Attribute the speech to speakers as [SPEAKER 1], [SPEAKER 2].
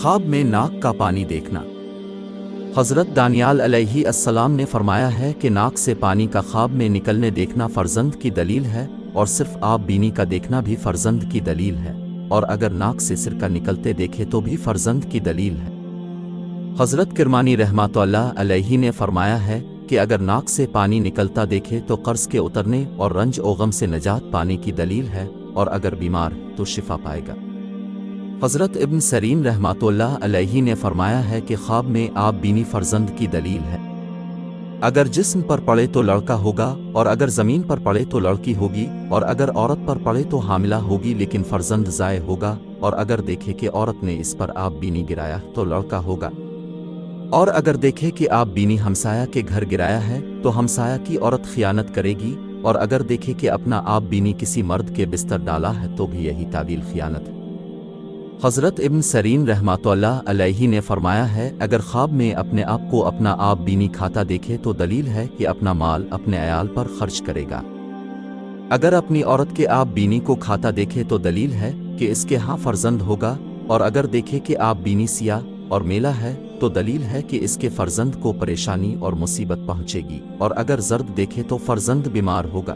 [SPEAKER 1] خواب میں ناک کا پانی دیکھنا۔ حضرت دانیال علیہ السلام نے فرمایا ہے کہ ناک سے پانی کا خواب میں نکلنے دیکھنا فرزند کی دلیل ہے، اور صرف آب بینی کا دیکھنا بھی فرزند کی دلیل ہے، اور اگر ناک سے سرکہ نکلتے دیکھے تو بھی فرزند کی دلیل ہے۔ حضرت کرمانی رحمۃ اللہ علیہ نے فرمایا ہے کہ اگر ناک سے پانی نکلتا دیکھے تو قرض کے اترنے اور رنج و غم سے نجات پانے کی دلیل ہے، اور اگر بیمار تو شفا پائے گا۔ حضرت ابن سیرین رحمۃ اللہ علیہ نے فرمایا ہے کہ خواب میں آب بینی فرزند کی دلیل ہے۔ اگر جسم پر پڑے تو لڑکا ہوگا، اور اگر زمین پر پڑے تو لڑکی ہوگی، اور اگر عورت پر پڑے تو حاملہ ہوگی لیکن فرزند ضائع ہوگا، اور اگر دیکھے کہ عورت نے اس پر آب بینی گرایا تو لڑکا ہوگا، اور اگر دیکھے کہ آب بینی ہمسایہ کے گھر گرایا ہے تو ہمسایہ کی عورت خیانت کرے گی، اور اگر دیکھے کہ اپنا آب بینی کسی مرد کے بستر ڈالا ہے تو بھی یہی تعویل خیانت ہے۔ حضرت ابن سیرین رحمۃ اللہ علیہ نے فرمایا ہے اگر خواب میں اپنے آپ کو اپنا آب بینی کھاتا دیکھے تو دلیل ہے کہ اپنا مال اپنے عیال پر خرچ کرے گا۔ اگر اپنی عورت کے آب بینی کو کھاتا دیکھے تو دلیل ہے کہ اس کے ہاں فرزند ہوگا، اور اگر دیکھے کہ آب بینی سیاہ اور میلا ہے تو دلیل ہے کہ اس کے فرزند کو پریشانی اور مصیبت پہنچے گی، اور اگر زرد دیکھے تو فرزند بیمار ہوگا۔